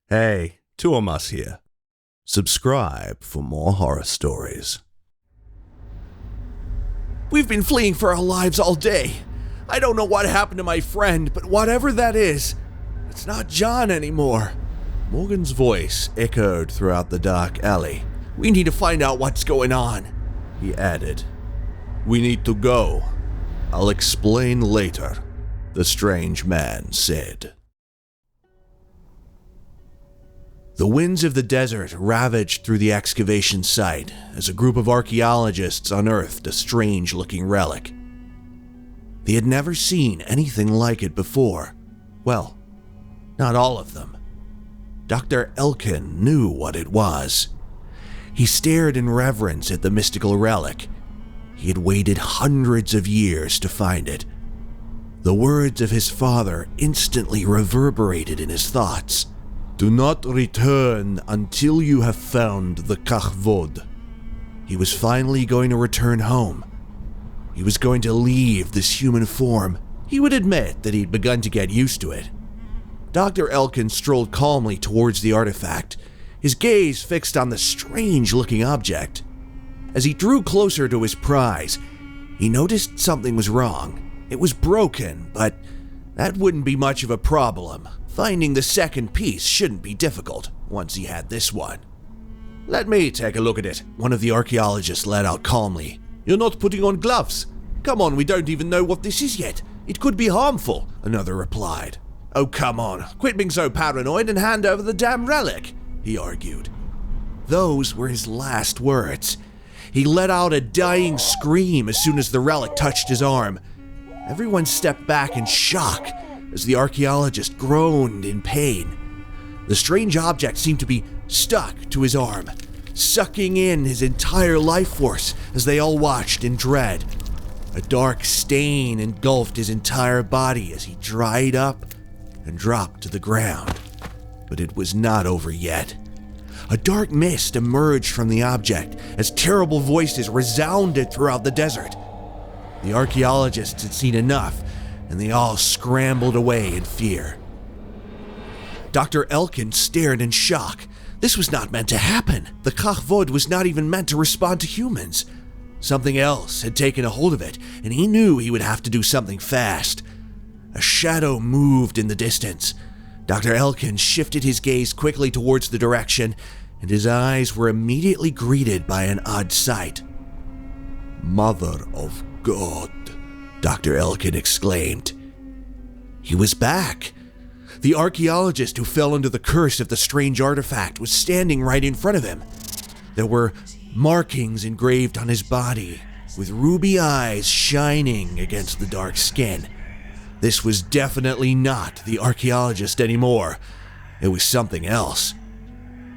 Hey, two of us here. Subscribe for more horror stories. We've been fleeing for our lives all day. I don't know what happened to my friend, but whatever that is, it's not John anymore. Morgan's voice echoed throughout the dark alley. We need to find out what's going on, he added. We need to go. I'll explain later, the strange man said. The winds of the desert ravaged through the excavation site as a group of archaeologists unearthed a strange-looking relic. They had never seen anything like it before. Well, not all of them. Dr. Elkin knew what it was. He stared in reverence at the mystical relic. He had waited hundreds of years to find it. The words of his father instantly reverberated in his thoughts. Do not return until you have found the carve. He was finally going to return home. He was going to leave this human form. He would admit that he'd begun to get used to it. Dr. Elkin strolled calmly towards the artifact, his gaze fixed on the strange-looking object. As he drew closer to his prize, he noticed something was wrong. It was broken, but that wouldn't be much of a problem. Finding the second piece shouldn't be difficult once he had this one. Let me take a look at it, one of the archaeologists let out calmly. You're not putting on gloves. Come on, we don't even know what this is yet. It could be harmful, another replied. Oh, come on, quit being so paranoid and hand over the damn relic, he argued. Those were his last words. He let out a dying scream as soon as the relic touched his arm. Everyone stepped back in shock as the archaeologist groaned in pain. The strange object seemed to be stuck to his arm, sucking in his entire life force as they all watched in dread. A dark stain engulfed his entire body as he dried up and dropped to the ground. But it was not over yet. A dark mist emerged from the object as terrible voices resounded throughout the desert. The archaeologists had seen enough, and they all scrambled away in fear. Dr. Elkin stared in shock. This was not meant to happen. The carve was not even meant to respond to humans. Something else had taken a hold of it, and he knew he would have to do something fast. A shadow moved in the distance. Dr. Elkin shifted his gaze quickly towards the direction, and his eyes were immediately greeted by an odd sight. Mother of God, Dr. Elkin exclaimed. He was back. The archaeologist who fell under the curse of the strange artifact was standing right in front of him. There were markings engraved on his body, with ruby eyes shining against the dark skin. This was definitely not the archaeologist anymore. It was something else.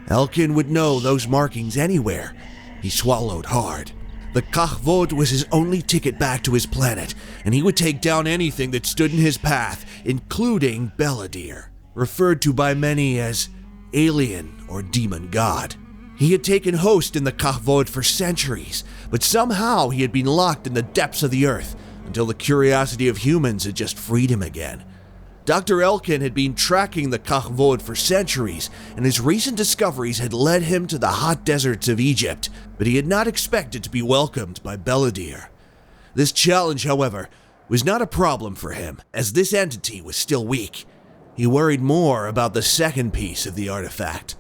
Elkin would know those markings anywhere. He swallowed hard. The carve was his only ticket back to his planet, and he would take down anything that stood in his path, including Belladere, referred to by many as alien or demon god. He had taken host in the carve for centuries, but somehow he had been locked in the depths of the earth until the curiosity of humans had just freed him again. Dr. Elkin had been tracking the carve for centuries, and his recent discoveries had led him to the hot deserts of Egypt, but he had not expected to be welcomed by Belladere. This challenge, however, was not a problem for him, as this entity was still weak. He worried more about the second piece of the artifact.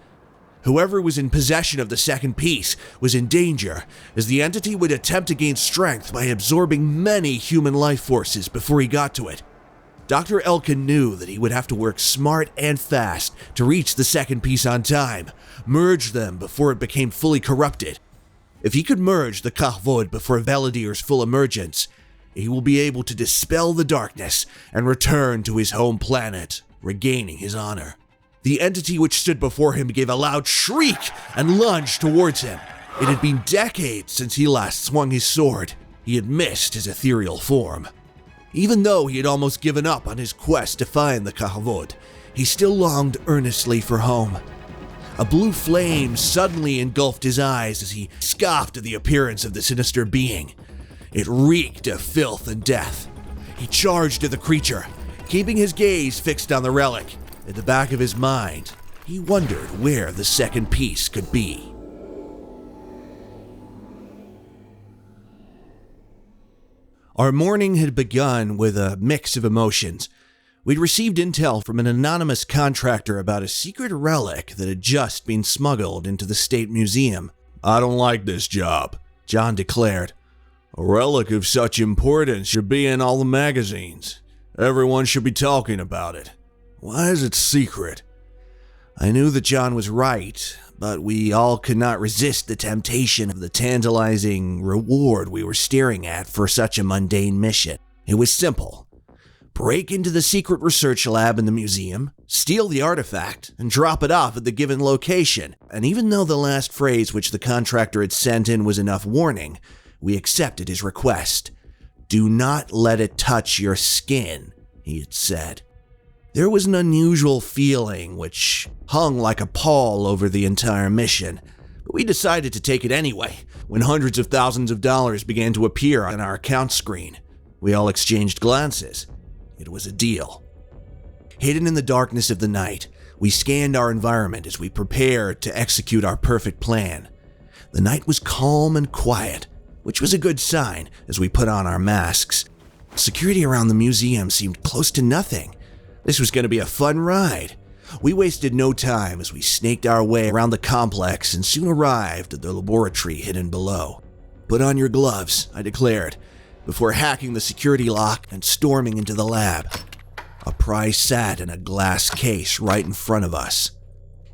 Whoever was in possession of the second piece was in danger, as the entity would attempt to gain strength by absorbing many human life forces before he got to it. Dr. Elkin knew that he would have to work smart and fast to reach the second piece on time, merge them before it became fully corrupted. If he could merge the carve before Beladere's full emergence, he will be able to dispel the darkness and return to his home planet, regaining his honor. The entity which stood before him gave a loud shriek and lunged towards him. It had been decades since he last swung his sword. He had missed his ethereal form. Even though he had almost given up on his quest to find the carve, he still longed earnestly for home. A blue flame suddenly engulfed his eyes as he scoffed at the appearance of the sinister being. It reeked of filth and death. He charged at the creature, keeping his gaze fixed on the relic. At the back of his mind, He wondered where the second piece could be. Our morning had begun with a mix of emotions. We'd received intel from an anonymous contractor about a secret relic that had just been smuggled into the State Museum. "I don't like this job," John declared. "A relic of such importance should be in all the magazines. Everyone should be talking about it. Why is it secret?" I knew that John was right, but we all could not resist the temptation of the tantalizing reward we were staring at for such a mundane mission. It was simple. Break into the secret research lab in the museum, steal the artifact, and drop it off at the given location. And even though the last phrase which the contractor had sent in was enough warning, we accepted his request. "Do not let it touch your skin," he had said. There was an unusual feeling which hung like a pall over the entire mission, but we decided to take it anyway when hundreds of thousands of dollars began to appear on our account screen. We all exchanged glances. It was a deal. Hidden in the darkness of the night, we scanned our environment as we prepared to execute our perfect plan. The night was calm and quiet, which was a good sign as we put on our masks. Security around the museum seemed close to nothing. This was going to be a fun ride. We wasted no time as we snaked our way around the complex and soon arrived at the laboratory hidden below. "Put on your gloves," I declared, before hacking the security lock and storming into the lab. A prize sat in a glass case right in front of us.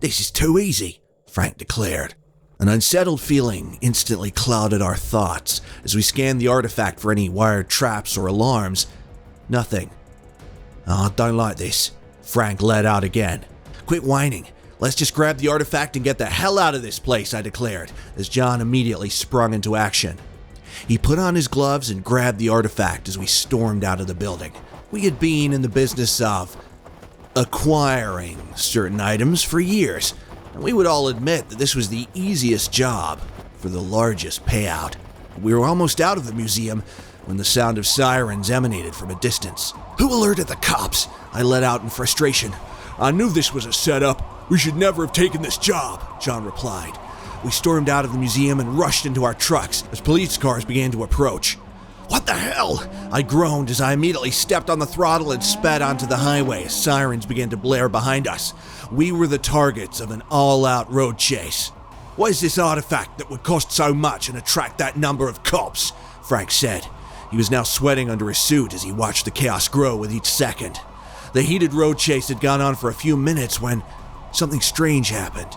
"This is too easy," Frank declared. An unsettled feeling instantly clouded our thoughts as we scanned the artifact for any wired traps or alarms. Nothing. "Oh, I don't like this," Frank let out again. "Quit whining. Let's just grab the artifact and get the hell out of this place," I declared, as John immediately sprung into action. He put on his gloves and grabbed the artifact as we stormed out of the building. We had been in the business of acquiring certain items for years, and we would all admit that this was the easiest job for the largest payout. We were almost out of the museum when the sound of sirens emanated from a distance. "Who alerted the cops?" I let out in frustration. "I knew this was a setup. We should never have taken this job," John replied. We stormed out of the museum and rushed into our trucks as police cars began to approach. "What the hell?" I groaned as I immediately stepped on the throttle and sped onto the highway as sirens began to blare behind us. We were the targets of an all-out road chase. "What is this artifact that would cost so much and attract that number of cops?" Frank said. He was now sweating under his suit as he watched the chaos grow with each second. The heated road chase had gone on for a few minutes when something strange happened.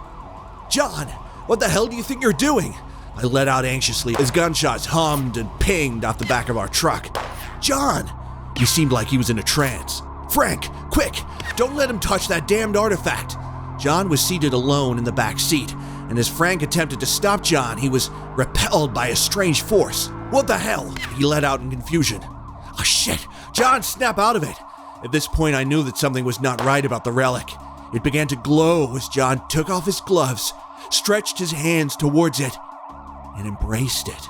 "John, what the hell do you think you're doing?" I let out anxiously as gunshots hummed and pinged off the back of our truck. "John!" He seemed like he was in a trance. "Frank, quick! Don't let him touch that damned artifact!" John was seated alone in the back seat, and as Frank attempted to stop John, he was repelled by a strange force. "What the hell?" he let out in confusion. "Oh shit! John, snap out of it!" At this point, I knew that something was not right about the relic. It began to glow as John took off his gloves, stretched his hands towards it, and embraced it.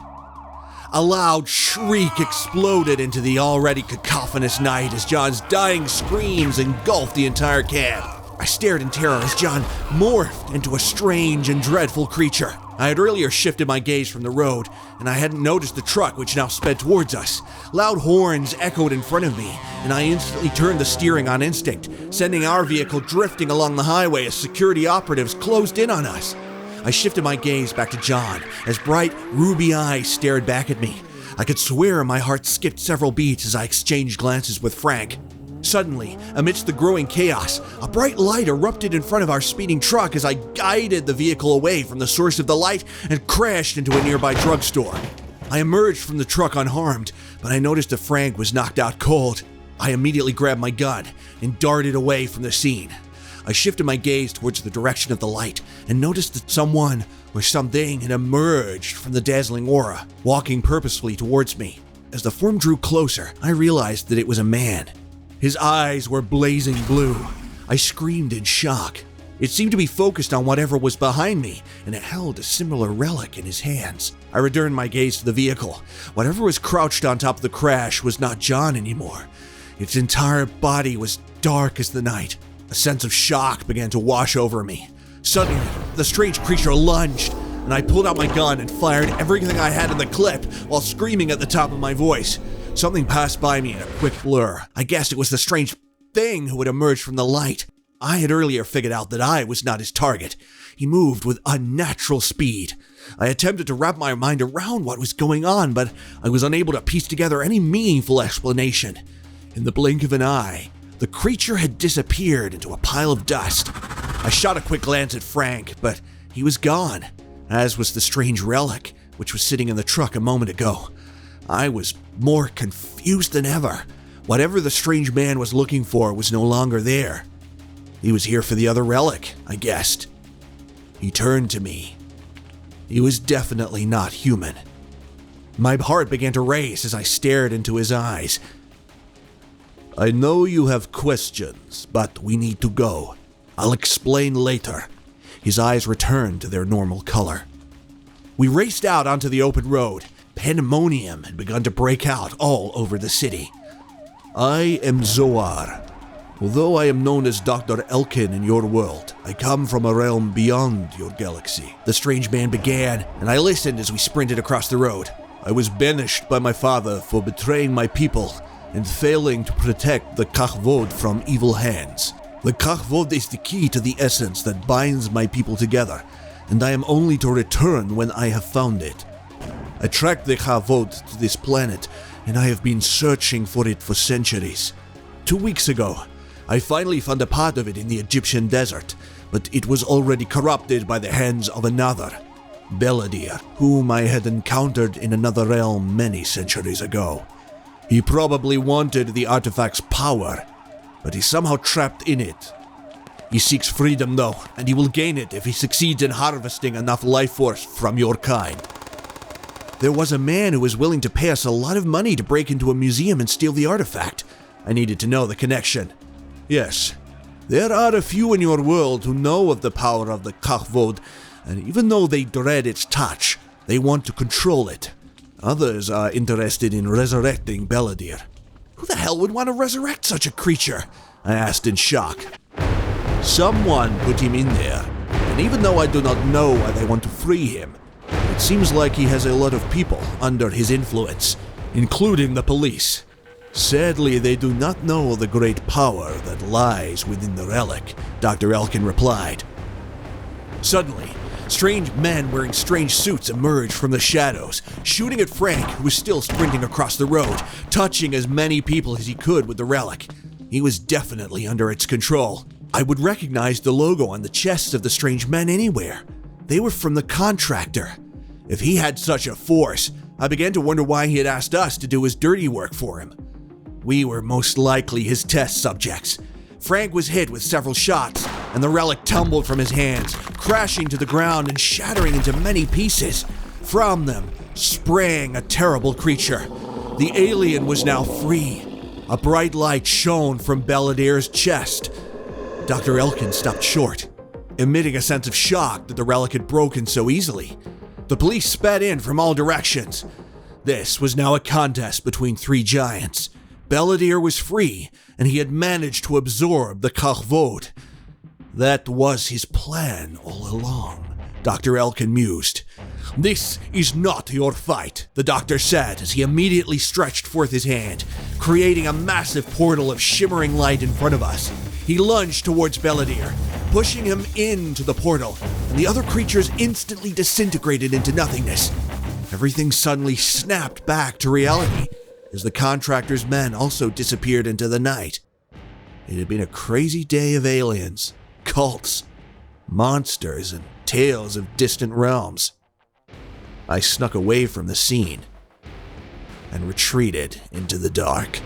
A loud shriek exploded into the already cacophonous night as John's dying screams engulfed the entire cab. I stared in terror as John morphed into a strange and dreadful creature. I had earlier shifted my gaze from the road, and I hadn't noticed the truck which now sped towards us. Loud horns echoed in front of me, and I instantly turned the steering on instinct, sending our vehicle drifting along the highway as security operatives closed in on us. I shifted my gaze back to John as bright, ruby eyes stared back at me. I could swear my heart skipped several beats as I exchanged glances with Frank. Suddenly, amidst the growing chaos, a bright light erupted in front of our speeding truck as I guided the vehicle away from the source of the light and crashed into a nearby drugstore. I emerged from the truck unharmed, but I noticed that Frank was knocked out cold. I immediately grabbed my gun and darted away from the scene. I shifted my gaze towards the direction of the light and noticed that someone or something had emerged from the dazzling aura, walking purposefully towards me. As the form drew closer, I realized that it was a man. His eyes were blazing blue. I screamed in shock. It seemed to be focused on whatever was behind me, and it held a similar relic in his hands. I returned my gaze to the vehicle. Whatever was crouched on top of the crash was not John anymore. Its entire body was dark as the night. A sense of shock began to wash over me. Suddenly, the strange creature lunged, and I pulled out my gun and fired everything I had in the clip while screaming at the top of my voice. Something passed by me in a quick blur. I guessed it was the strange thing who had emerged from the light. I had earlier figured out that I was not his target. He moved with unnatural speed. I attempted to wrap my mind around what was going on, but I was unable to piece together any meaningful explanation. In the blink of an eye, the creature had disappeared into a pile of dust. I shot a quick glance at Frank, but he was gone, as was the strange relic, which was sitting in the truck a moment ago. I was more confused than ever. Whatever the strange man was looking for was no longer there. He was here for the other relic, I guessed. He turned to me. He was definitely not human. My heart began to race as I stared into his eyes. I know you have questions, but we need to go. I'll explain later. His eyes returned to their normal color. We raced out onto the open road. Pandemonium had begun to break out all over the city. I am Zoar. Although I am known as Dr. Elkin in your world, I come from a realm beyond your galaxy. The strange man began, and I listened as we sprinted across the road. I was banished by my father for betraying my people and failing to protect the carve from evil hands. The carve is the key to the essence that binds my people together, and I am only to return when I have found it. I tracked the carve to this planet, and I have been searching for it for centuries. 2 weeks ago, I finally found a part of it in the Egyptian desert, but it was already corrupted by the hands of another, Beladir, whom I had encountered in another realm many centuries ago. He probably wanted the artifact's power, but he's somehow trapped in it. He seeks freedom though, and he will gain it if he succeeds in harvesting enough life force from your kind. There was a man who was willing to pay us a lot of money to break into a museum and steal the artifact. I needed to know the connection. Yes, there are a few in your world who know of the power of the carve, and even though they dread its touch, they want to control it. Others are interested in resurrecting Beladir. Who the hell would want to resurrect such a creature? I asked in shock. Someone put him in there, and even though I do not know why they want to free him, it seems like he has a lot of people under his influence, including the police. Sadly, they do not know the great power that lies within the relic, Dr. Elkin replied. Suddenly, strange men wearing strange suits emerged from the shadows, shooting at Frank, who was still sprinting across the road, touching as many people as he could with the relic. He was definitely under its control. I would recognize the logo on the chests of the strange men anywhere. They were from the contractor. If he had such a force, I began to wonder why he had asked us to do his dirty work for him. We were most likely his test subjects. Frank was hit with several shots, and the relic tumbled from his hands, crashing to the ground and shattering into many pieces. From them sprang a terrible creature. The alien was now free. A bright light shone from Beladir's chest. Dr. Elkin stopped short, emitting a sense of shock that the relic had broken so easily. The police sped in from all directions. This was now a contest between three giants. Beladir was free, and he had managed to absorb the carve. That was his plan all along, Dr. Elkin mused. This is not your fight, the doctor said as he immediately stretched forth his hand, creating a massive portal of shimmering light in front of us. He lunged towards Beladir, pushing him into the portal, and the other creatures instantly disintegrated into nothingness. Everything suddenly snapped back to reality, as the contractor's men also disappeared into the night. It had been a crazy day of aliens, cults, monsters, and tales of distant realms. I snuck away from the scene and retreated into the dark.